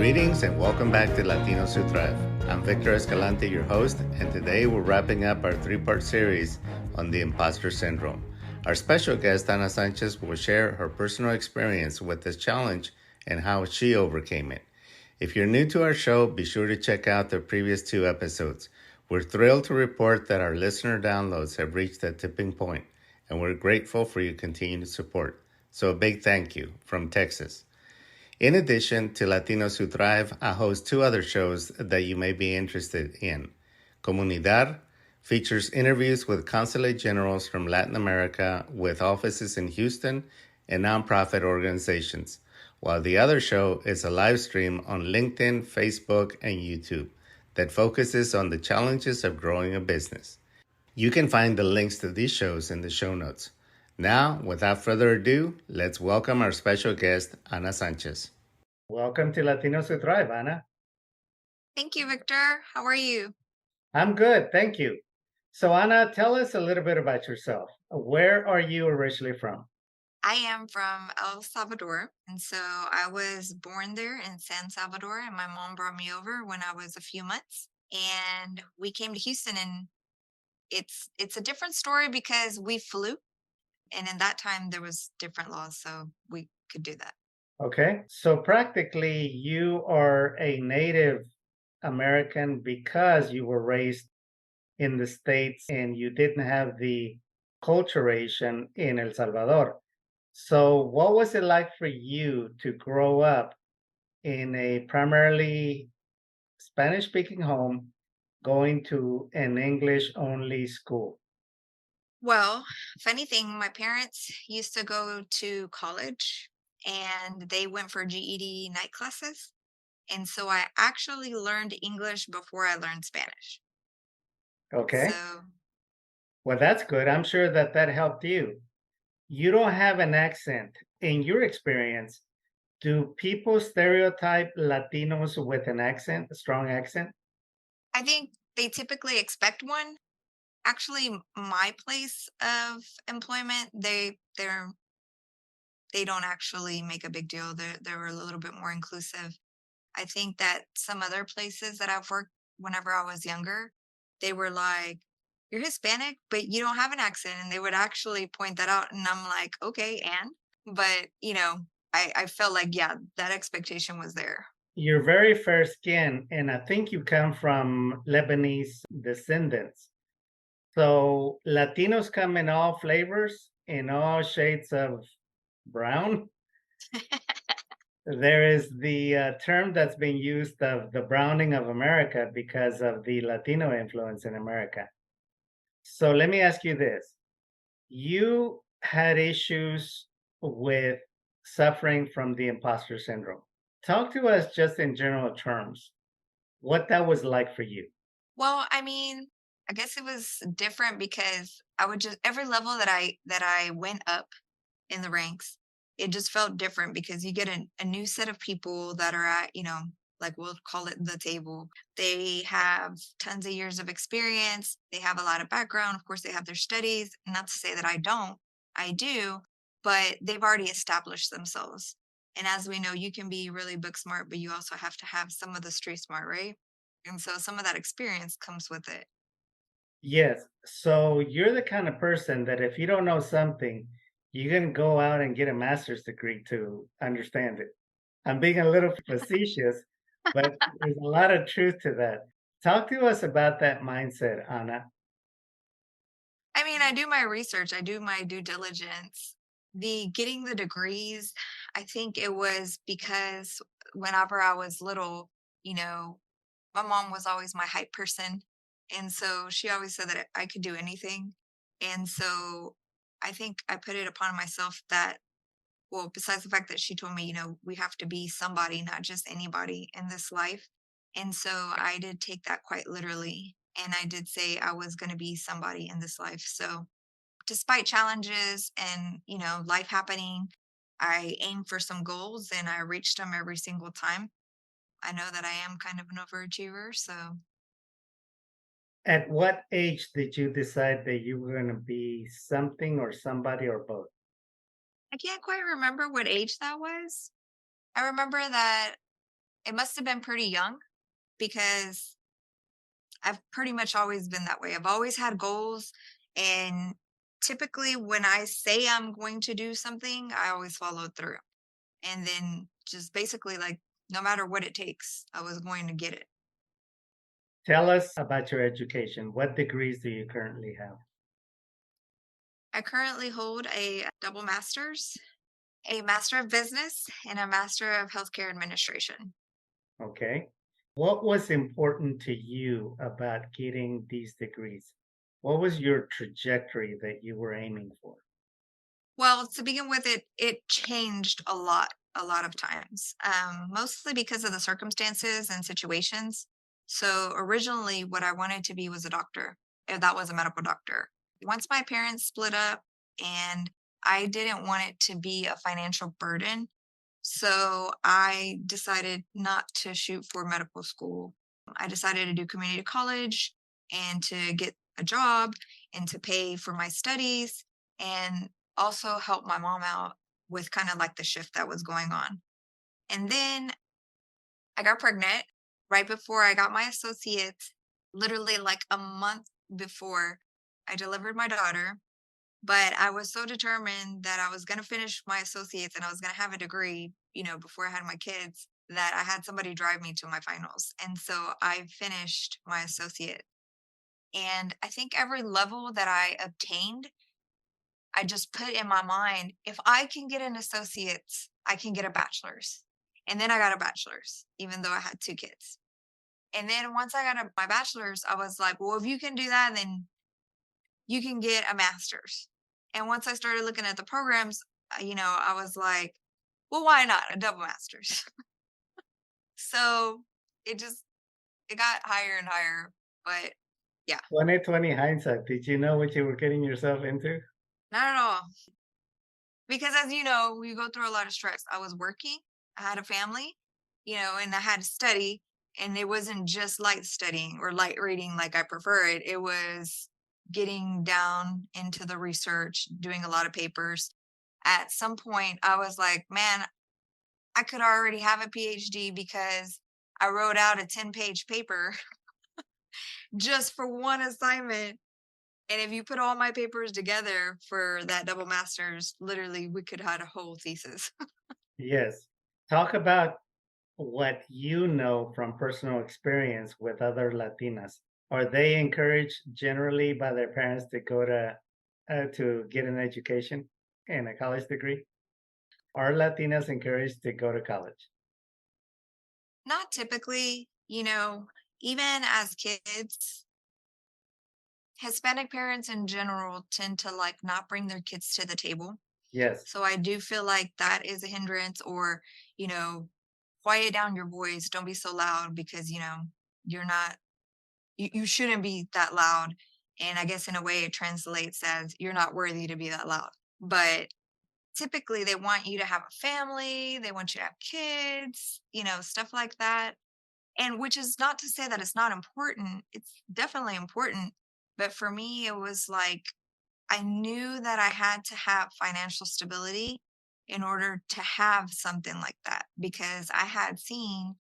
Greetings and welcome back to Latinos Who Thrive. I'm Victor Escalante, your host, and today we're wrapping up our three-part series on the imposter syndrome. Our special guest, Ana Sanchez, will share her personal experience with this challenge and how she overcame it. If you're new to our show, be sure to check out the previous two episodes. We're thrilled to report that our listener downloads have reached a tipping point, and we're grateful for your continued support. So a big thank you from Texas. In addition to Latinos Who Thrive, I host two other shows that you may be interested in. Comunidad features interviews with consulate generals from Latin America with offices in Houston and nonprofit organizations, while the other show is a live stream on LinkedIn, Facebook, and YouTube that focuses on the challenges of growing a business. You can find the links to these shows in the show notes. Now, without further ado, let's welcome our special guest, Ana Sanchez. Welcome to Latinos Who Thrive, Ana. Thank you, Victor. How are you? I'm good, thank you. So, Ana, tell us a little bit about yourself. Where are you originally from? I am from El Salvador, and so I was born there in San Salvador, and my mom brought me over when I was a few months, and we came to Houston, and it's a different story because we flew, and in that time there was different laws, so we could do that. Okay, so practically you are a Native American because you were raised in the States and you didn't have the culturation in El Salvador. So, what was it like for you to grow up in a primarily Spanish speaking home going to an English only school? Well, funny thing, my parents used to go to college, and they went for GED night classes. And so I actually learned English before I learned Spanish. Okay. So Well, that's good. I'm sure that that helped you. You don't have an accent. In your experience, do people stereotype Latinos with an accent, a strong accent? I think they typically expect one. Actually, my place of employment, they don't actually make a big deal. They're a little bit more inclusive. I think that some other places that I've worked whenever I was younger, they were like, "You're Hispanic, but you don't have an accent," and they would actually point that out, and I'm like, "Okay, and?" But I felt like, yeah, that expectation was there. You're very fair skinned, and I think you come from Lebanese descendants. So Latinos come in all flavors, in all shades of brown. There is the term that's been used of the browning of America because of the Latino influence in America. So let me ask you this. You had issues with suffering from the imposter syndrome. Talk to us just in general terms, what that was like for you. Well, I mean, I guess it was different because I would just every level that I went up in the ranks, it just felt different because you get a new set of people that are at, like we'll call it the table. They have tons of years of experience. They have a lot of background. Of course, they have their studies. Not to say that I don't, I do, but they've already established themselves. And as we know, you can be really book smart, but you also have to have some of the street smart, right? And so some of that experience comes with it. Yes. So you're the kind of person that if you don't know something, you can go out and get a master's degree to understand it. I'm being a little facetious, but there's a lot of truth to that. Talk to us about that mindset, Anna. I mean, I do my research, I do my due diligence. The getting the degrees, I think it was because whenever I was little, you know, my mom was always my hype person. And so she always said that I could do anything. And so I think I put it upon myself that, well, besides the fact that she told me, we have to be somebody, not just anybody in this life. And so I did take that quite literally. And I did say I was going to be somebody in this life. So despite challenges and, life happening, I aimed for some goals and I reached them every single time. I know that I am kind of an overachiever. So At what age did you decide that you were going to be something or somebody or both? I can't quite remember what age that was. I remember that It must have been pretty young because I've pretty much always been that way. I've always had goals, and typically when I say I'm going to do something, I always follow through. And then just basically like no matter what it takes, I was going to get it. Tell us about your education. What degrees do you currently have? I currently hold a double master's, a master of business, and a master of healthcare administration. Okay. What was important to you about getting these degrees? What was your trajectory that you were aiming for? Well, to begin with, it changed a lot of times, mostly because of the circumstances and situations. So originally, what I wanted to be was a doctor. That was a medical doctor. Once my parents split up, and I didn't want it to be a financial burden, so I decided not to shoot for medical school. I decided to do community college and to get a job and to pay for my studies and also help my mom out with kind of like the shift that was going on. And then I got pregnant right before I got my associates, literally like a month before I delivered my daughter. But I was so determined that I was going to finish my associates and I was going to have a degree, before I had my kids, that I had somebody drive me to my finals. And so I finished my associate. And I think every level that I obtained, I just put in my mind, if I can get an associate's, I can get a bachelor's. And then I got a bachelor's, even though I had two kids. And then once I got my bachelor's, I was like, well, if you can do that, then you can get a master's. And once I started looking at the programs, I was like, well, why not a double master's? So it just, it got higher and higher. But yeah, 2020 hindsight, did you know what you were getting yourself into? not at all. Because as you know, we go through a lot of stress. I was working, I had a family, and I had to study. And it wasn't just light studying or light reading like I prefer it. It was getting down into the research, doing a lot of papers. At some point, I was like, man, I could already have a PhD because I wrote out a 10-page paper just for one assignment. And if you put all my papers together for that double master's, literally we could have a whole thesis. Yes. Talk about what you know from personal experience with other Latinas. Are they encouraged generally by their parents to get an education and a college degree? Are Latinas encouraged to go to college? Not typically, even as kids, Hispanic parents in general tend to like not bring their kids to the table. Yes. So I do feel like that is a hindrance or, you know, quiet down your voice. Don't be so loud because, you're not, you shouldn't be that loud. And I guess in a way it translates as you're not worthy to be that loud. But typically they want you to have a family, they want you to have kids, stuff like that. And which is not to say that it's not important. It's definitely important. But for me, it was like I knew that I had to have financial stability in order to have something like that because I had seen,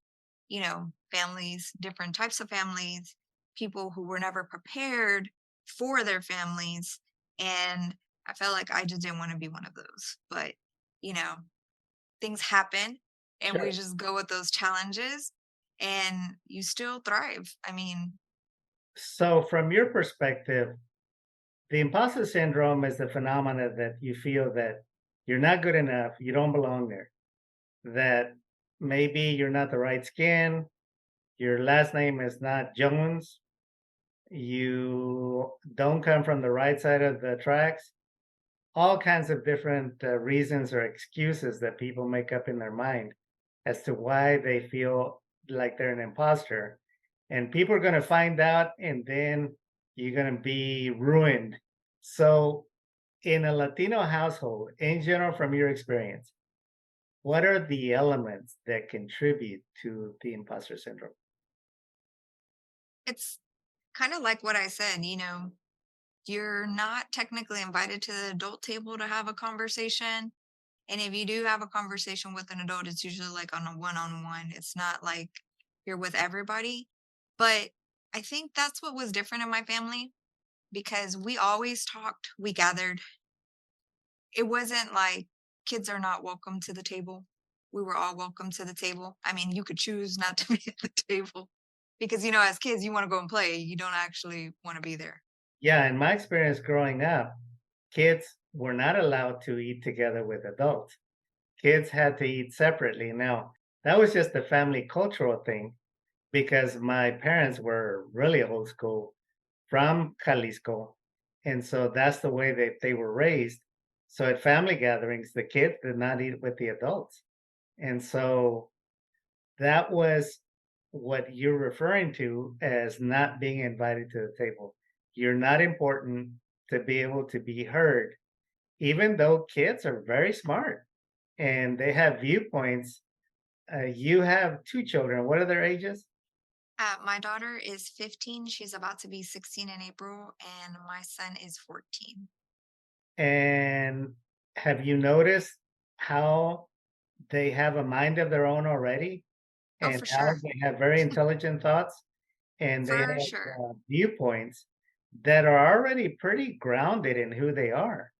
families, different types of families, people who were never prepared for their families. And I felt like I just didn't want to be one of those. But, you know, things happen and we Sure. just go with those challenges and you still thrive. I mean, So, from your perspective, the imposter syndrome is the phenomena that you feel that you're not good enough, you don't belong there, that maybe you're not the right skin, your last name is not Jones, you don't come from the right side of the tracks, all kinds of different reasons or excuses that people make up in their mind as to why they feel like they're an imposter. And people are going to find out, and then you're going to be ruined. So, in a Latino household, in general, from your experience, what are the elements that contribute to the imposter syndrome? it's kind of like what I said, you're not technically invited to the adult table to have a conversation. And if you do have a conversation with an adult, it's usually like on a one-on-one. It's not like you're with everybody. But I think that's what was different in my family because we always talked, we gathered. It wasn't like kids are not welcome to the table. We were all welcome to the table. I mean, you could choose not to be at the table because, as kids, you want to go and play. You don't actually want to be there. Yeah, in my experience growing up, kids were not allowed to eat together with adults. Kids had to eat separately. Now, that was just a family cultural thing because my parents were really old school from Jalisco. And so that's the way that they were raised. So at family gatherings, the kids did not eat with the adults. And so that was what you're referring to as not being invited to the table. You're not important to be able to be heard, even though kids are very smart and they have viewpoints. You have two children. What are their ages? My daughter is 15. She's about to be 16 in April, and my son is 14. And have you noticed how they have a mind of their own already Oh, and for how sure. they have very intelligent thoughts and they For have sure. viewpoints that are already pretty grounded in who they are?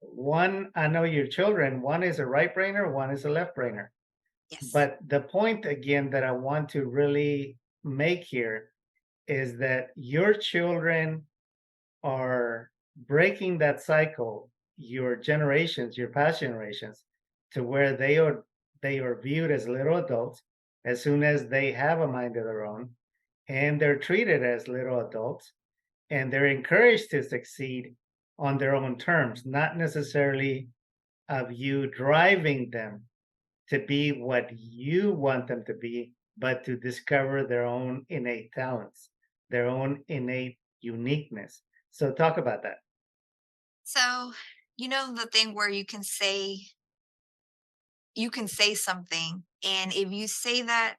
One, I know your children, one is a right brainer, one is a left brainer. Yes. But the point again that I want to really make here is that your children are breaking that cycle, your generations, your past generations, to where they are viewed as little adults as soon as they have a mind of their own, and they're treated as little adults, and they're encouraged to succeed on their own terms, not necessarily of you driving them to be what you want them to be, but to discover their own innate talents, their own innate uniqueness. So talk about that. So, the thing where you can say something, and if you say that,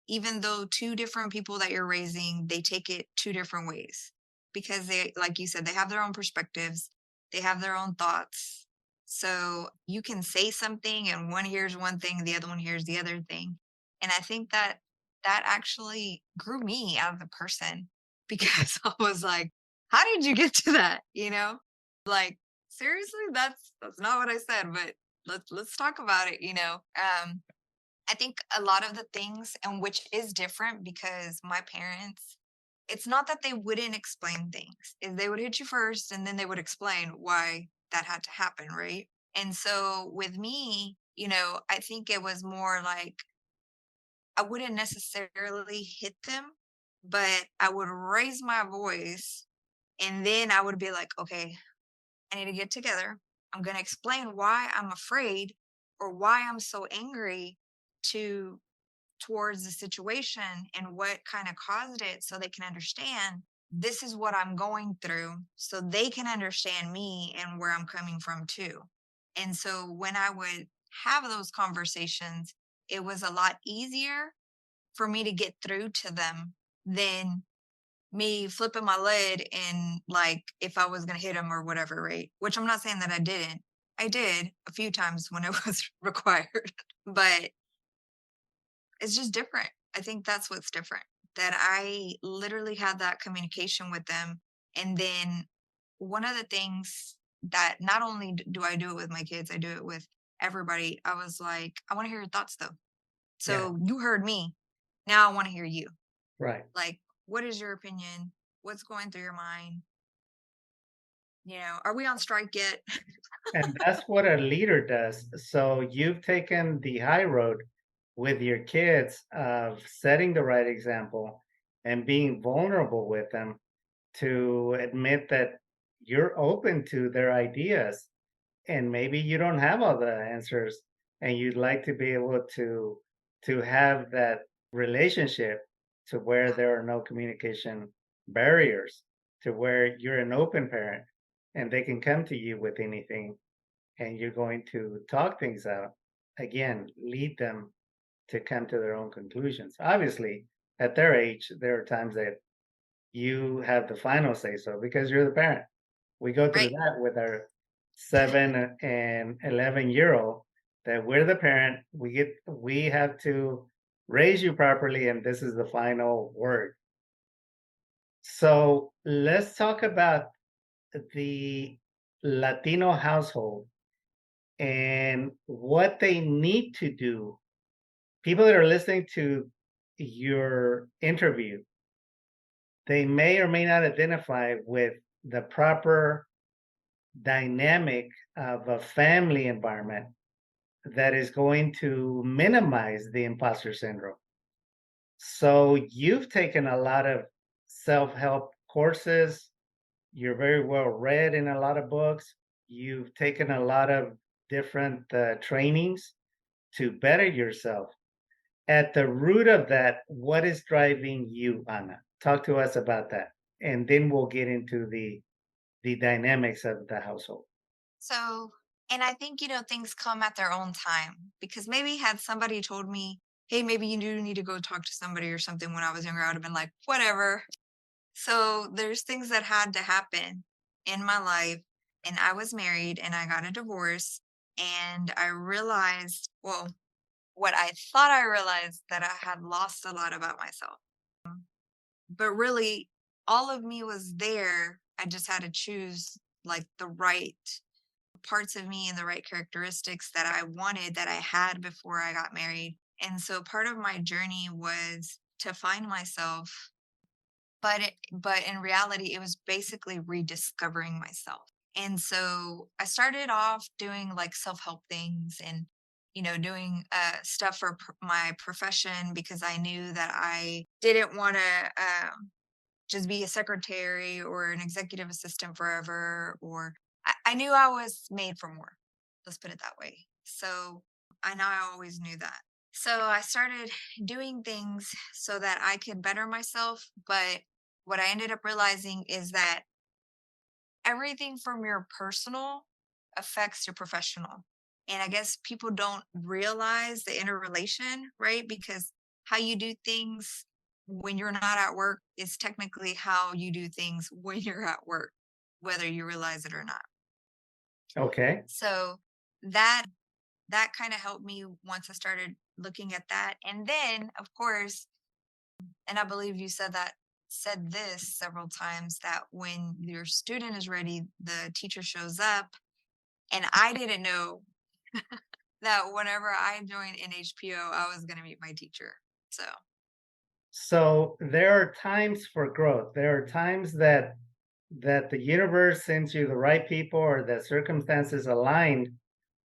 even though two different people that you're raising, they take it two different ways because they, like you said, they have their own perspectives, they have their own thoughts. So you can say something, and one hears one thing, the other one hears the other thing. And I think that that actually grew me as a person because I was like, how did you get to that? Like, seriously, that's not what I said, but let's talk about it. I think a lot of the things, and which is different because my parents, it's not that they wouldn't explain things, is they would hit you first and then they would explain why that had to happen, right? And so with me, I think it was more like I wouldn't necessarily hit them, but I would raise my voice and then I would be like, okay, I need to get together. I'm going to explain why I'm afraid or why I'm so angry to towards the situation and what kind of caused it so they can understand this is what I'm going through so they can understand me and where I'm coming from too. And so when I would have those conversations, it was a lot easier for me to get through to them than me flipping my lid and like if I was going to hit them or whatever, right? Which I'm not saying that I didn't. I did a few times when it was required, but it's just different. I think that's what's different. That I literally had that communication with them. And then one of the things that not only do I do it with my kids, I do it with everybody. I was like, I want to hear your thoughts though. Yeah, So you heard me. Now I want to hear you. right. Like, what is your opinion? What's going through your mind? Are we on strike yet? And that's what a leader does. So you've taken the high road with your kids of setting the right example and being vulnerable with them to admit that you're open to their ideas and maybe you don't have all the answers and you'd like to be able to have that relationship to where there are no communication barriers, to where you're an open parent and they can come to you with anything and you're going to talk things out. Again, lead them to come to their own conclusions. Obviously, at their age, there are times that you have the final say so because you're the parent. We go through Right. that with our 7 and 11-year-old that we're the parent. We have to raise you properly, and this is the final word. So let's talk about the Latino household and what they need to do. People that are listening to your interview, they may or may not identify with the proper dynamic of a family environment that is going to minimize the imposter syndrome. So you've taken a lot of self-help courses. You're very well read in a lot of books. You've taken a lot of different trainings to better yourself. At the root of that, what is driving you, Anna? Talk to us about that, and then we'll get into the dynamics of the household. So, and I think, things come at their own time because maybe had somebody told me, hey, maybe you do need to go talk to somebody or something when I was younger, I would have been like, whatever. So there's things that had to happen in my life. And I was married and I got a divorce. And I realized, well, what I thought I realized that I had lost a lot about myself. But really, all of me was there. I just had to choose like the right parts of me and the right characteristics that I wanted that I had before I got married. And so part of my journey was to find myself, but in reality it was basically rediscovering myself. And so I started off doing like self-help things and doing stuff for my profession because I knew that I didn't want to just be a secretary or an executive assistant forever, or I knew I was made for more. Let's put it that way. So I know I always knew that. So I started doing things so that I could better myself. But what I ended up realizing is that everything from your personal affects your professional. And I guess people don't realize the interrelation, right? Because how you do things when you're not at work is technically how you do things when you're at work, whether you realize it or not. Okay. So that kind of helped me once I started looking at that. And then, of course, and I believe you said this several times, that when your student is ready, the teacher shows up. And I didn't know that whenever I joined NHPO, I was going to meet my teacher. So, So there are times for growth. There are times that the universe sends you the right people or that circumstances aligned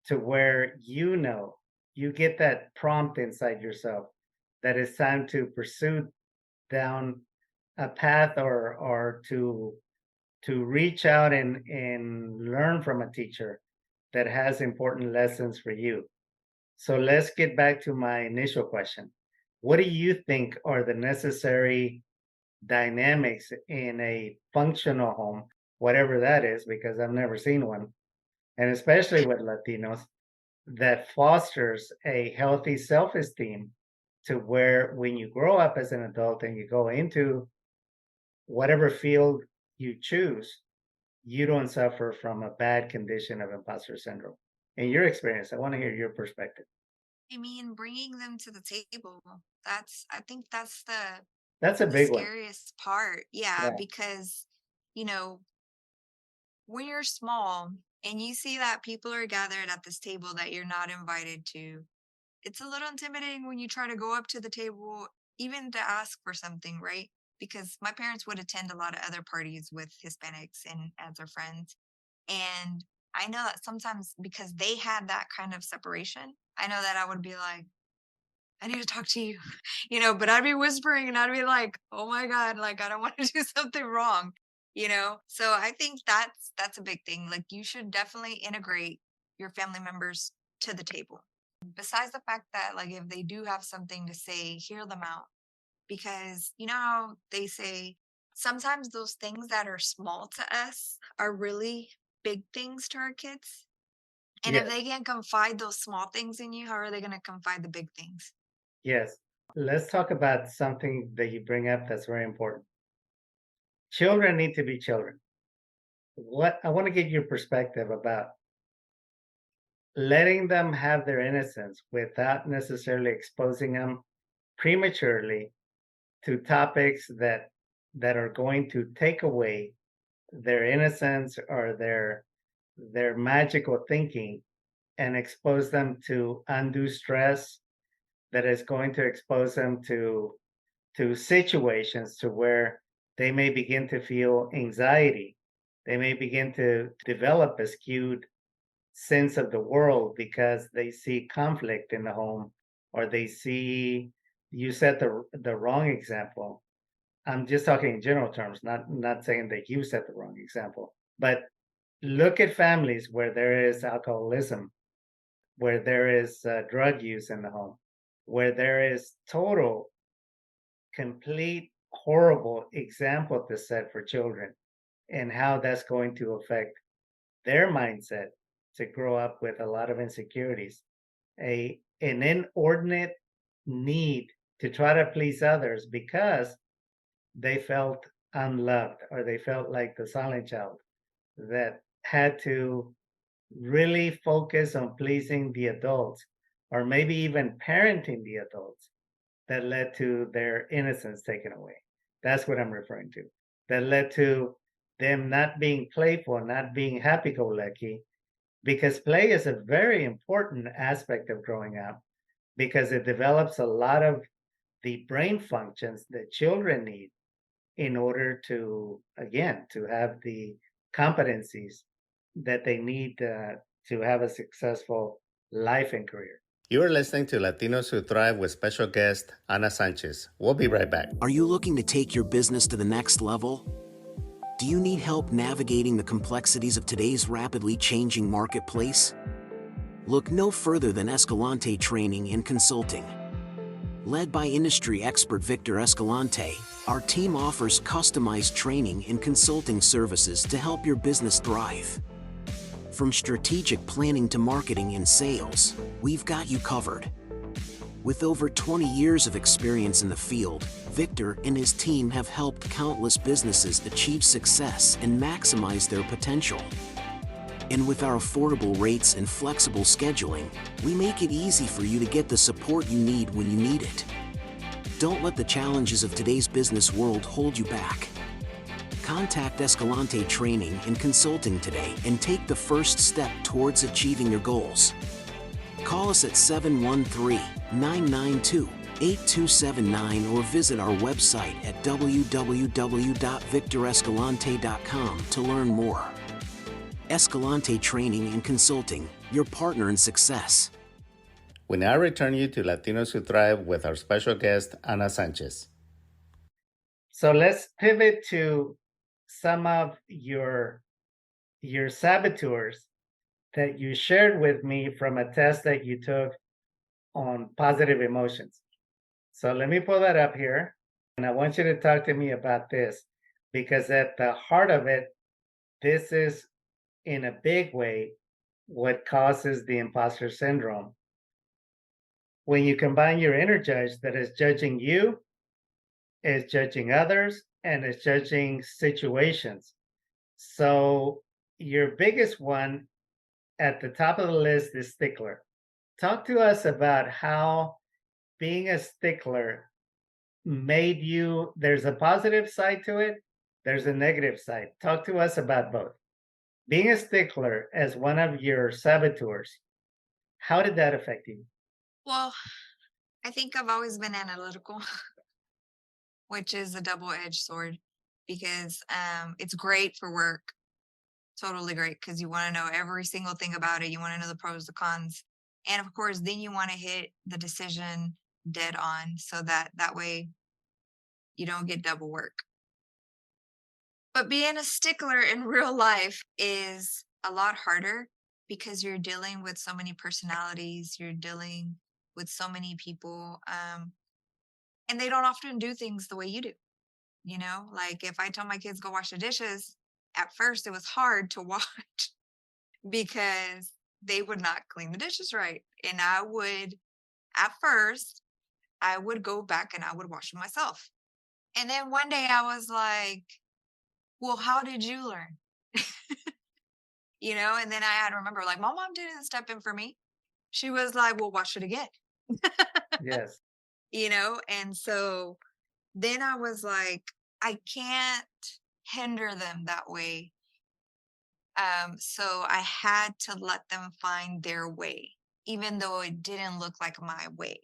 to where you get that prompt inside yourself that it's time to pursue down a path or to reach out and learn from a teacher that has important lessons for you. So let's get back to my initial question. What do you think are the necessary dynamics in a functional home, whatever that is, because I've never seen one, and especially with Latinos, that fosters a healthy self esteem to where when you grow up as an adult and you go into whatever field you choose, you don't suffer from a bad condition of imposter syndrome. In your experience, I want to hear your perspective. I mean, bringing them to the table, I think that's That's a the big one. scariest part. Yeah, Yeah. because, you know, when you're small and you see that people are gathered at this table that you're not invited to, it's a little intimidating when you try to go up to the table, even to ask for something, right? Because my parents would attend a lot of other parties with Hispanics and as their friends. And I know that sometimes because they had that kind of separation, I know that I would be like, I need to talk to you, but I'd be whispering and I'd be like, oh my God, like I don't want to do something wrong. So I think that's a big thing. Like you should definitely integrate your family members to the table. Besides the fact that like if they do have something to say, hear them out. Because you know how they say sometimes those things that are small to us are really big things to our kids. And if Yes. they can't confide those small things in you, how are they going to confide the big things? Yes. Let's talk about something that you bring up that's very important. Children need to be children. What I want to get your perspective about letting them have their innocence without necessarily exposing them prematurely to topics that are going to take away their innocence or their magical thinking and expose them to undue stress that is going to expose them to situations to where they may begin to feel anxiety. They may begin to develop a skewed sense of the world because they see conflict in the home, or they see, you set the wrong example. I'm just talking in general terms, not saying that you set the wrong example. But look at families where there is alcoholism, where there is drug use in the home, where there is total, complete, horrible example to set for children, and how that's going to affect their mindset to grow up with a lot of insecurities, an inordinate need to try to please others because they felt unloved, or they felt like the silent child that had to really focus on pleasing the adults, or maybe even parenting the adults, that led to their innocence taken away. That's what I'm referring to. That led to them not being playful, not being happy go lucky, because play is a very important aspect of growing up because it develops a lot of the brain functions that children need in order to, again, to have the competencies that they need to have a successful life and career. You are listening to Latinos Who Thrive with special guest Ana Sanchez. We'll be right back. Are you looking to take your business to the next level? Do you need help navigating the complexities of today's rapidly changing marketplace? Look no further than Escalante Training and Consulting. Led by industry expert Victor Escalante, our team offers customized training and consulting services to help your business thrive. From strategic planning to marketing and sales, we've got you covered. With over 20 years of experience in the field, Victor and his team have helped countless businesses achieve success and maximize their potential. And with our affordable rates and flexible scheduling, we make it easy for you to get the support you need when you need it. Don't let the challenges of today's business world hold you back. Contact Escalante Training and Consulting today and take the first step towards achieving your goals. Call us at 713-992-8279 or visit our website at www.victorescalante.com to learn more. Escalante Training and Consulting, your partner in success. We now return you to Latinos Who Thrive with our special guest, Ana Sanchez. So let's pivot to some of your saboteurs that you shared with me from a test that you took on positive emotions. So let me pull that up here, and I want you to talk to me about this, because at the heart of it, this is in a big way what causes the imposter syndrome. When you combine your inner judge that is judging you, is judging others, and is judging situations. So your biggest one at the top of the list is stickler. Talk to us about how being a stickler made you, there's a positive side to it, there's a negative side. Talk to us about both. Being a stickler as one of your saboteurs, how did that affect you? Well, I think I've always been analytical, which is a double-edged sword because it's great for work. Totally great because you want to know every single thing about it. You want to know the pros, the cons. And of course, then you want to hit the decision dead on so that way you don't get double work. But being a stickler in real life is a lot harder because you're dealing with so many personalities, you're dealing with so many people, and they don't often do things the way you do. You know, like if I tell my kids go wash the dishes, at first it was hard to watch because they would not clean the dishes right. And at first, I would go back and I would wash them myself. And then one day I was like, well, how did you learn? And then I had to remember, like, my mom didn't step in for me. She was like, well, wash it again, Yes. and so then I was like, I can't hinder them that way. So I had to let them find their way, even though it didn't look like my way.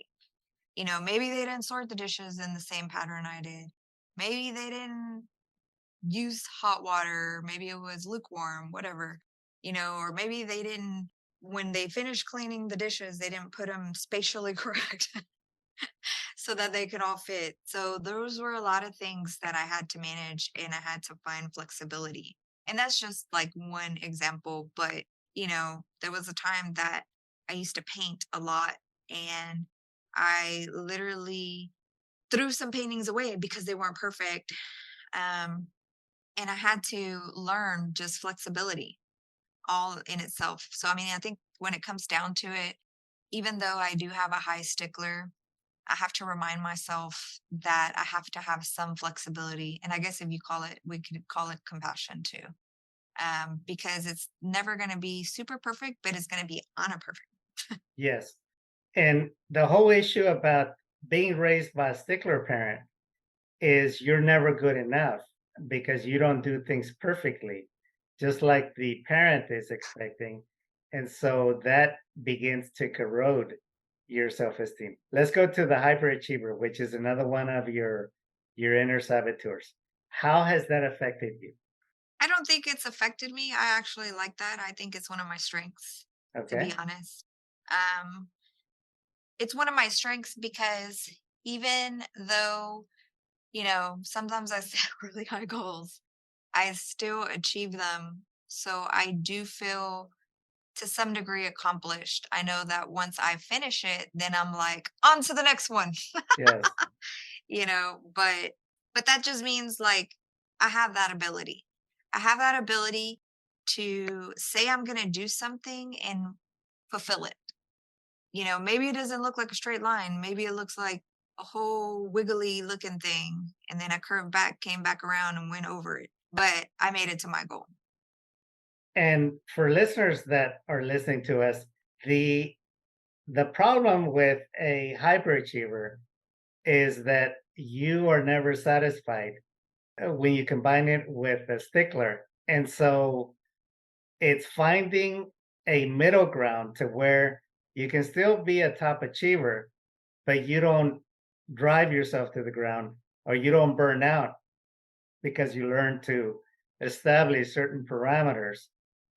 Maybe they didn't sort the dishes in the same pattern I did. Maybe they didn't use hot water. Maybe it was lukewarm, whatever, or maybe they didn't, when they finished cleaning the dishes, they didn't put them spatially correct so that they could all fit. So those were a lot of things that I had to manage and I had to find flexibility. And that's just like one example. But, there was a time that I used to paint a lot and I literally threw some paintings away because they weren't perfect. Um, and I had to learn just flexibility all in itself. So, I mean, I think when it comes down to it, even though I do have a high stickler, I have to remind myself that I have to have some flexibility. And I guess if you call it, we could call it compassion too. Because it's never going to be super perfect, but it's going to be on a perfect. Yes. And the whole issue about being raised by a stickler parent is you're never good enough because you don't do things perfectly, just like the parent is expecting. And so that begins to corrode your self-esteem. Let's go to the hyperachiever, which is another one of your inner saboteurs. How has that affected you? I don't think it's affected me. I actually like that. I think it's one of my strengths, to be Okay. honest. Um, it's one of my strengths because even though, sometimes I set really high goals, I still achieve them. So I do feel to some degree accomplished. I know that once I finish it, then I'm like, on to the next one. Yes. But that just means like I have that ability. I have that ability to say I'm going to do something and fulfill it. Maybe it doesn't look like a straight line. Maybe it looks like a whole wiggly looking thing. And then I curved back, came back around and went over it. But I made it to my goal. And for listeners that are listening to us, the the problem with a hyperachiever is that you are never satisfied when you combine it with a stickler. And so it's finding a middle ground to where you can still be a top achiever, but you don't drive yourself to the ground or you don't burn out because you learn to establish certain parameters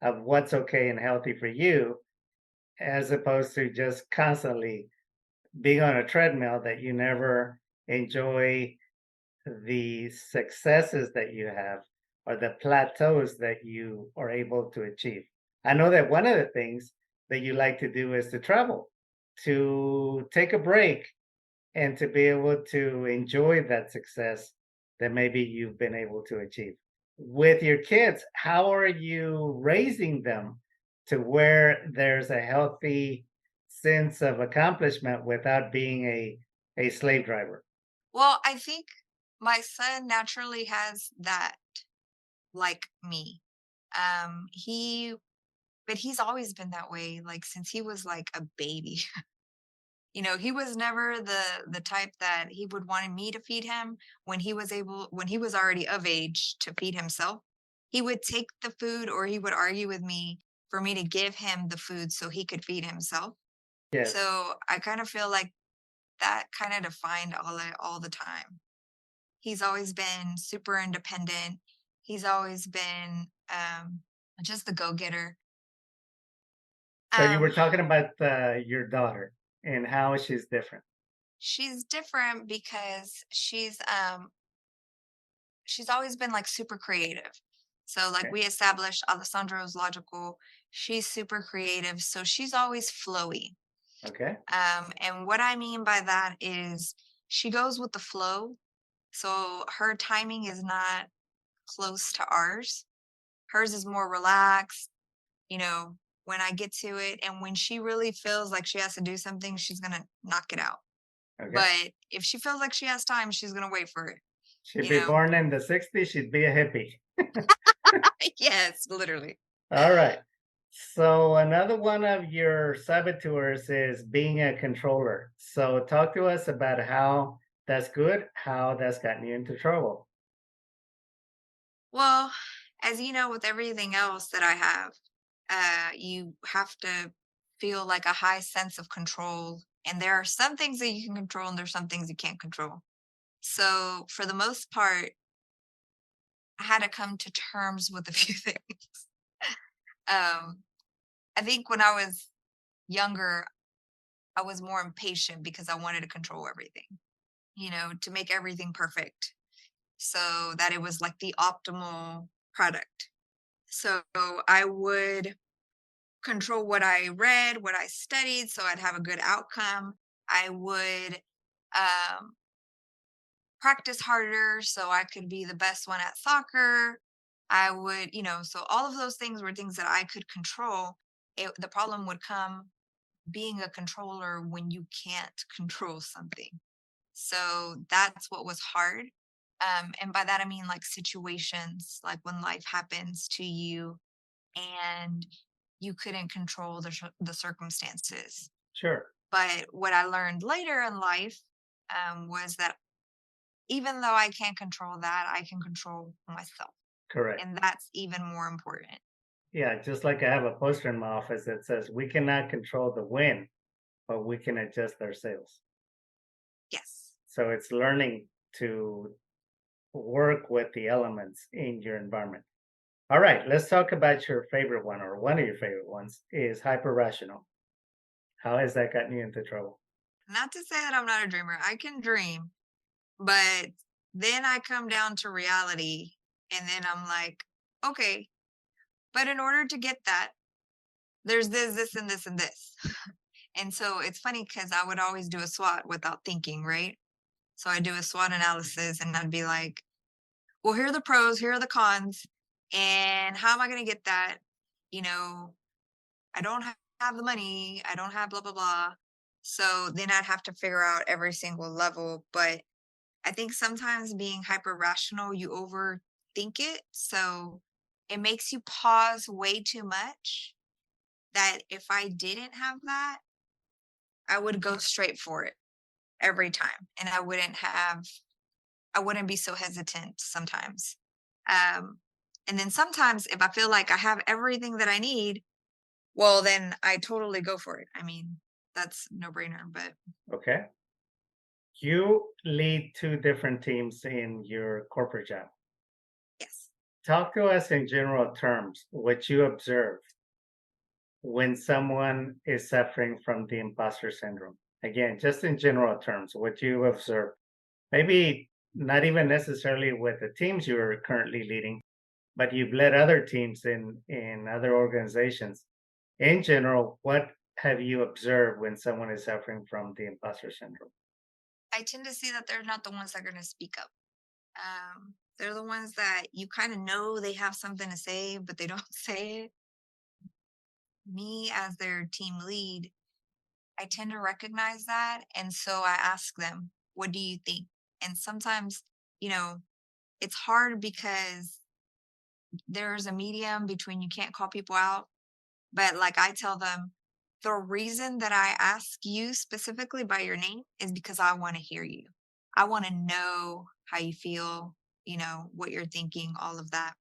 of what's okay and healthy for you, as opposed to just constantly being on a treadmill that you never enjoy the successes that you have or the plateaus that you are able to achieve. I know that one of the things that you like to do is to travel, to take a break, and to be able to enjoy that success that maybe you've been able to achieve. With your kids, how are you raising them to where there's a healthy sense of accomplishment without being a slave driver? Well, I think my son naturally has that like me. He but he's always been that way, like since he was like a baby. He was never the type that he would want me to feed him when he was already of age to feed himself. He would take the food or he would argue with me for me to give him the food so he could feed himself. Yes. So I kind of feel like that kind of defined all the time. He's always been super independent. He's always been just the go-getter. So you were Um, talking about your daughter and how she's different. she's different because she's always been like super creative. So like Okay. we established Alessandro's logical, she's super creative. So she's always flowy. Okay. And what I mean by that is she goes with the flow. So her timing is not close to ours. Hers is more relaxed, you know, when I get to it. And when she really feels like she has to do something, she's going to knock it out. Okay. But if she feels like she has time, she's going to wait for it, She'd you be know? born in the 60s, she'd be a hippie. Yes, literally. All right. So another one of your saboteurs is being a controller. So talk to us about how that's good, how that's gotten you into trouble. Well, as you know, with everything else that I have, you have to feel like a high sense of control. And there are some things that you can control, and there's some things you can't control. So, for the most part, I had to come to terms with a few things. Um, I think when I was younger, I was more impatient because I wanted to control everything, to make everything perfect so that it was like the optimal product. So I would control what I read, what I studied, so I'd have a good outcome. I would um, practice harder so I could be the best one at soccer. I would, so all of those things were things that I could control. The problem would come being a controller when you can't control something. So that's what was hard. And by that, I mean like situations, like when life happens to you and you couldn't control the circumstances. Sure. But what I learned later in life was that even though I can't control that, I can control myself. Correct. And that's even more important. Yeah, just like I have a poster in my office that says we cannot control the wind, but we can adjust our sails. Yes. So it's learning to work with the elements in your environment. All right, let's talk about your favorite one, or one of your favorite ones is hyper rational. How has that gotten you into trouble? Not to say that I'm not a dreamer. I can dream, but then I come down to reality and then I'm like, okay, but in order to get that, there's this, and this, and this. And so it's funny because I would always do a SWOT without thinking, right? So I do a SWOT analysis and I'd be like, well, here are the pros, here are the cons, and how am I going to get that? You know, I don't have the money, I don't have blah, blah, blah. So then I'd have to figure out every single level. But I think sometimes being hyper rational, you overthink it. So it makes you pause way too much. That if I didn't have that, I would go straight for it every time. And I wouldn't be so hesitant sometimes. Um, and then sometimes if I feel like I have everything that I need, well, then I totally go for it. I mean, that's no brainer, but Okay. You lead two different teams in your corporate job. yes. Talk to us in general terms, what you observe when someone is suffering from the imposter syndrome. Again, just in general terms, what you observe. Maybe not even necessarily with the teams you're currently leading, but you've led other teams in other organizations. In general, what have you observed when someone is suffering from the imposter syndrome? I tend to see that they're not the ones that are going to speak up. They're the ones that you kind of know they have something to say, but they don't say it. Me, as their team lead, I tend to recognize that. And so I ask them, what do you think? And sometimes, you know, it's hard because there's a medium between you can't call people out. But like I tell them, the reason that I ask you specifically by your name is because I want to hear you. I want to know how you feel, what you're thinking, all of that.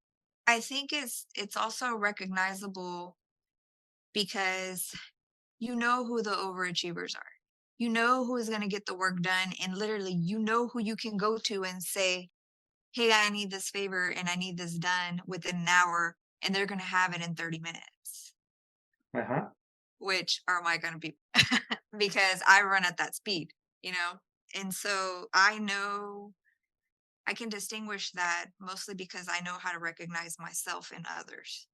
I think it's also recognizable because you know who the overachievers are. You know who is going to get the work done, and literally you know who you can go to and say, "Hey, I need this favor and I need this done within an hour," and they're going to have it in 30 minutes. Uh-huh. Which are my kind of people because I run at that speed, you know? And so I know I can distinguish that mostly because I know how to recognize myself in others.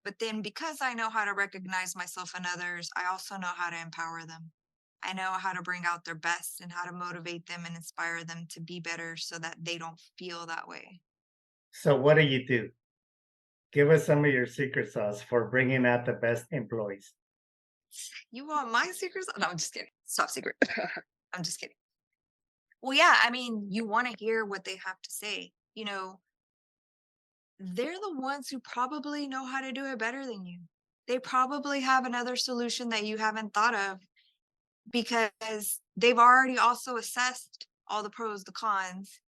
But then because I know how to recognize myself in others, I also know how to empower them. I know how to bring out their best and how to motivate them and inspire them to be better so that they don't feel that way. So what do you do? Give us some of your secret sauce for bringing out the best employees. You want my secrets? No, I'm just kidding. Stop secret. I'm just kidding. Well, yeah, I mean, you want to hear what they have to say. They're the ones who probably know how to do it better than you. they probably have another solution that you haven't thought of because they've already also assessed all the pros, the cons,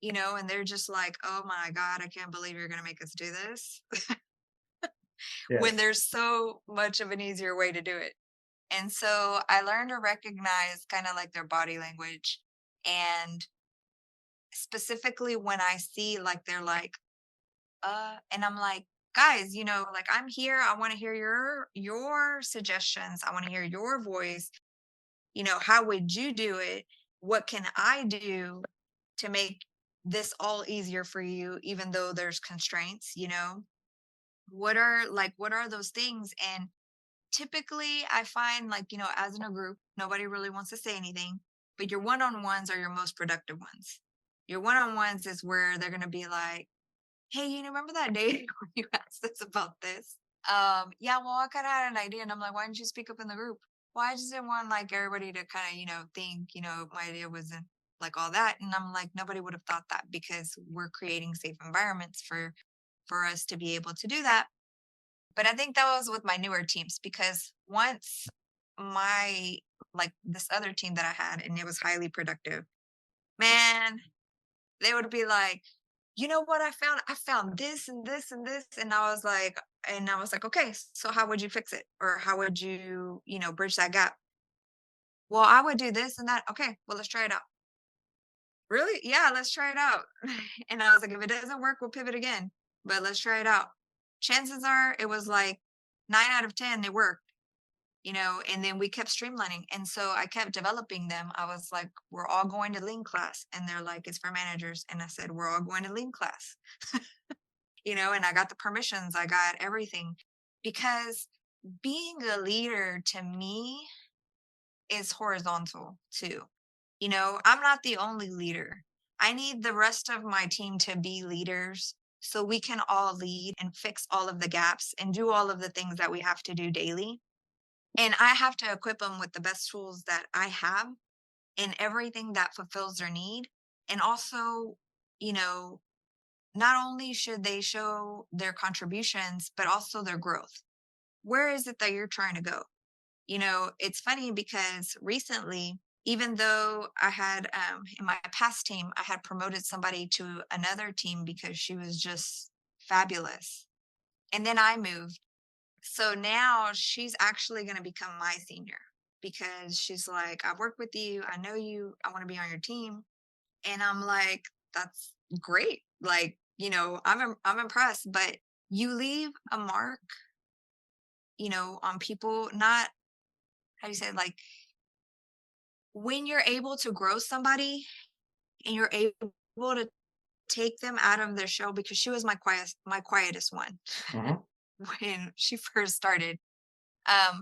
and they're just like, oh my God, I can't believe you're going to make us do this when Yes. there's so much of an easier way to do it. And so I learned to recognize kind of like their body language. And specifically when I see like they're like, and I'm like, guys, like I'm here. I want to hear your suggestions. I want to hear your voice. How would you do it? What can I do to make this all easier for you, even though there's constraints? What are those things? And typically I find like, as in a group, nobody really wants to say anything, but your one-on-ones are your most productive ones. Your one-on-ones is where they're going to be like, hey, remember that day when you asked us about this? Yeah, well, I kind of had an idea. And I'm like, why didn't you speak up in the group? Well, I just didn't want like everybody to kind of, think, my idea wasn't like all that. And I'm like, nobody would have thought that because we're creating safe environments for us to be able to do that. But I think that was with my newer teams because once my like this other team that I had and it was highly productive, man, they would be like, you know what I found? I found this and this and this. And I was like, okay, so how would you fix it? Or how would you, bridge that gap? Well, I would do this and that. Okay, well, let's try it out. Really? Yeah, let's try it out. And I was like, if it doesn't work, we'll pivot again. But let's try it out. Chances are it was like 9 out of 10, they worked. And then we kept streamlining. And so I kept developing them. I was like, we're all going to lean class. And they're like, it's for managers. And I said, we're all going to lean class, and I got the permissions, I got everything because being a leader to me is horizontal too. I'm not the only leader. I need the rest of my team to be leaders so we can all lead and fix all of the gaps and do all of the things that we have to do daily. And I have to equip them with the best tools that I have and everything that fulfills their need. And also, you know, not only should they show their contributions, but also their growth. Where is it that you're trying to go? It's funny because recently, even though I had in my past team, I had promoted somebody to another team because she was just fabulous. And then I moved. So now she's actually going to become my senior because she's like, I've worked with you. I know you. I want to be on your team. And I'm like, that's great. Like, I'm impressed, but you leave a mark, on people, not how do you say it? Like when you're able to grow somebody and you're able to take them out of their shell because she was my quietest one Mhm. when she first started.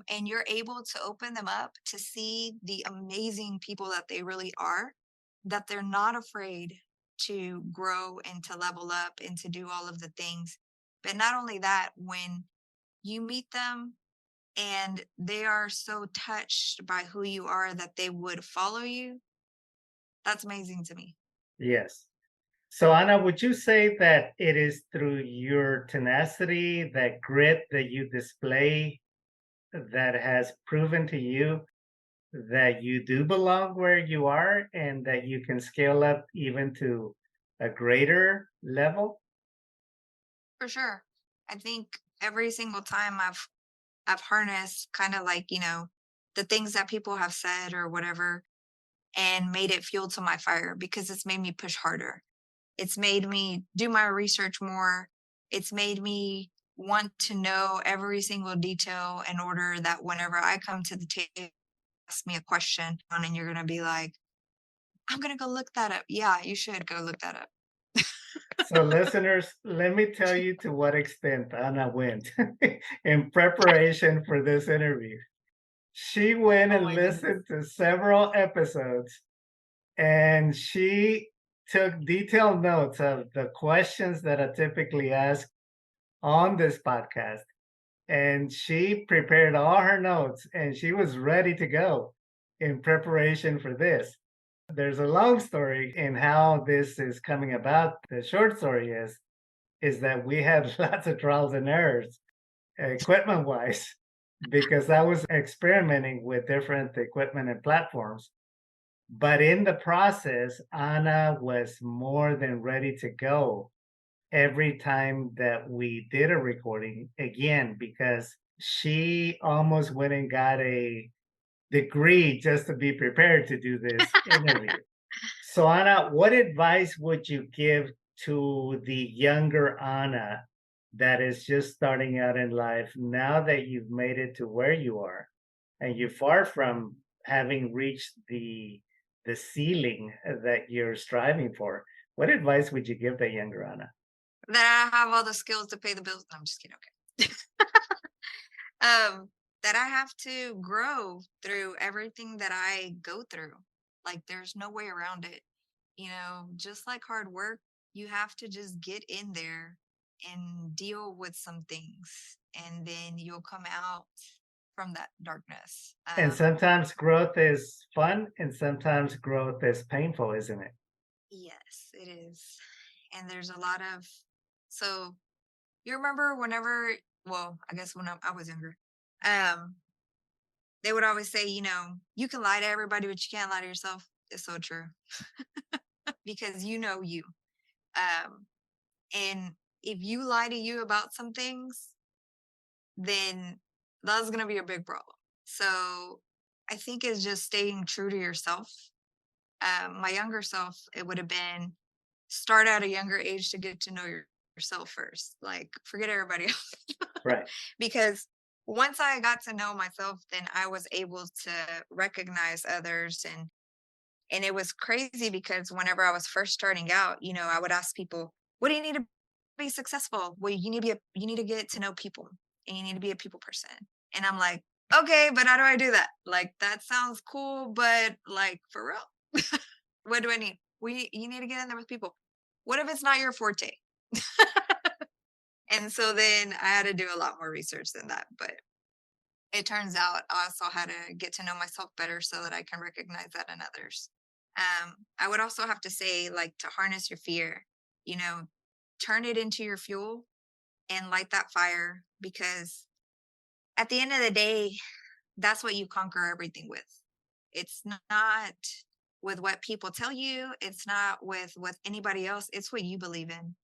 And you're able to open them up to see the amazing people that they really are, that they're not afraid to grow and to level up and to do all of the things. But not only that, when you meet them and they are so touched by who you are that they would follow you, that's amazing to me. Yes. So, Anna, would you say that it is through your tenacity, that grit that you display, that has proven to you that you do belong where you are and that you can scale up even to a greater level? For sure. I think every single time I've harnessed kind of like, the things that people have said or whatever and made it fuel to my fire because it's made me push harder. It's made me do my research more. It's made me want to know every single detail in order that whenever I come to the table, ask me a question and you're going to be like, I'm going to go look that up. Yeah, you should go look that up. So, listeners, let me tell you to what extent Anna went in preparation for this interview. She went Oh and my goodness. listened to several episodes and she took detailed notes of the questions that are typically asked on this podcast. And she prepared all her notes and she was ready to go in preparation for this. There's a long story in how this is coming about. The short story is that we had lots of trials and errors equipment wise, because I was experimenting with different equipment and platforms. But in the process, Anna was more than ready to go every time that we did a recording again, because she almost went and got a degree just to be prepared to do this interview. So, Anna, what advice would you give to the younger Anna that is just starting out in life now that you've made it to where you are and you're far from having reached the ceiling that you're striving for? What advice would you give that younger Anna? That I have all the skills to pay the bills. No, I'm just kidding. Okay. That I have to grow through everything that I go through. Like there's no way around it. Just like hard work, you have to just get in there and deal with some things, and then you'll come out from that darkness. And sometimes growth is fun and sometimes growth is painful, isn't it? Yes, it is. And there's a lot of, so you remember whenever, well, I guess when I was younger, um, they would always say, you can lie to everybody, but you can't lie to yourself. It's so true. Because you know you. Um, and if you lie to you about some things, then that's going to be a big problem. So I think it's just staying true to yourself. My younger self, it would have been start at a younger age to get to know yourself first. Like forget everybody else. Right. Because once I got to know myself, then I was able to recognize others. And it was crazy because whenever I was first starting out, I would ask people, what do you need to be successful? Well, you need to get to know people, and you need to be a people person. And I'm like, okay, but how do I do that? Like, that sounds cool, but like for real, what do I need? You need to get in there with people. What if it's not your forte? And so then I had to do a lot more research than that. But it turns out I also had to get to know myself better so that I can recognize that in others. I would also have to say, like, to harness your fear, turn it into your fuel and light that fire, because at the end of the day, that's what you conquer everything with. It's not with what people tell you. It's not with anybody else. It's what you believe in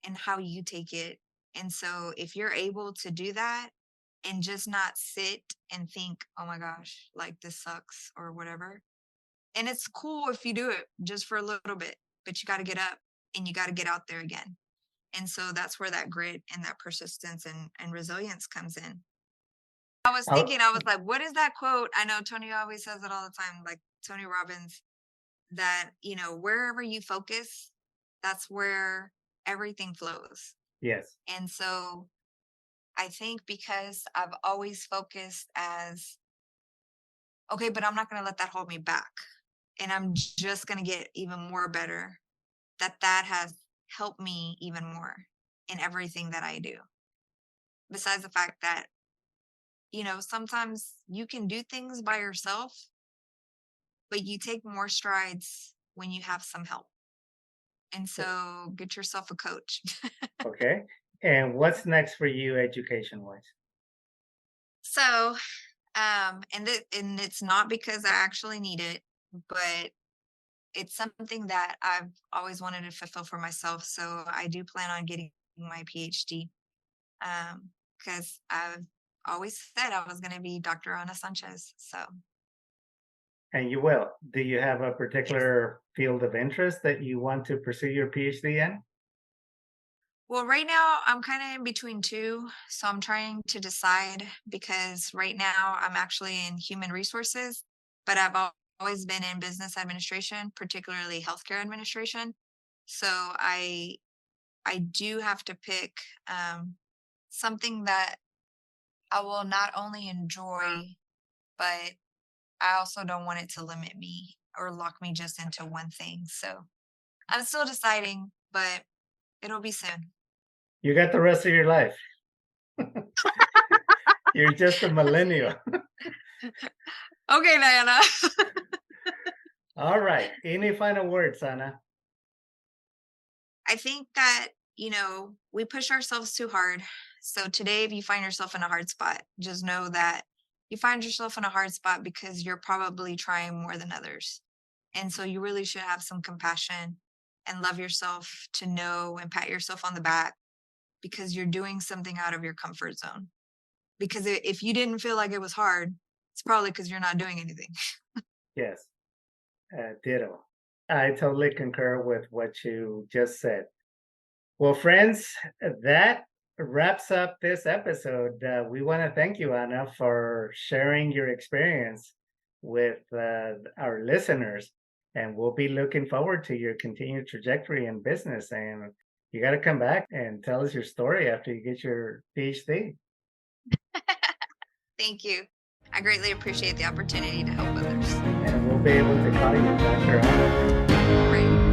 and how you take it. And so if you're able to do that and just not sit and think, oh my gosh, like this sucks or whatever. And it's cool if you do it just for a little bit, but you got to get up and you got to get out there again. And so that's where that grit and that persistence and resilience comes in. I was thinking, I was like, what is that quote? I know Tony always says it all the time, like Tony Robbins, that, wherever you focus, that's where everything flows. Yes. And so I think because I've always focused as, okay, but I'm not going to let that hold me back. And I'm just going to get even more better, that has helped me even more in everything that I do. Besides the fact that, sometimes you can do things by yourself, but you take more strides when you have some help. And so get yourself a coach. Okay. And what's next for you education wise? So, and it's not because I actually need it, but it's something that I've always wanted to fulfill for myself. So I do plan on getting my PhD, because I've always said I was going to be Dr. Ana Sanchez. So. And you will. Do you have a particular field of interest that you want to pursue your PhD in? Well, right now I'm kind of in between two. So I'm trying to decide, because right now I'm actually in human resources, but I've always been in business administration, particularly healthcare administration. So I do have to pick something that I will not only enjoy, but I also don't want it to limit me or lock me just into one thing. So I'm still deciding, but it'll be soon. You got the rest of your life. You're just a millennial. Okay, Diana. All right. Any final words, Anna? I think that we push ourselves too hard. So today, if you find yourself in a hard spot, just know that you find yourself in a hard spot because you're probably trying more than others. And so you really should have some compassion and love yourself to know and pat yourself on the back because you're doing something out of your comfort zone. Because if you didn't feel like it was hard, it's probably because you're not doing anything. Yes, ditto. I totally concur with what you just said. Well, friends, that wraps up this episode. We want to thank you, Anna, for sharing your experience with our listeners. And we'll be looking forward to your continued trajectory in business. And you got to come back and tell us your story after you get your PhD. Thank you. I greatly appreciate the opportunity to help others. And we'll be able to call you Dr. Anna. Right.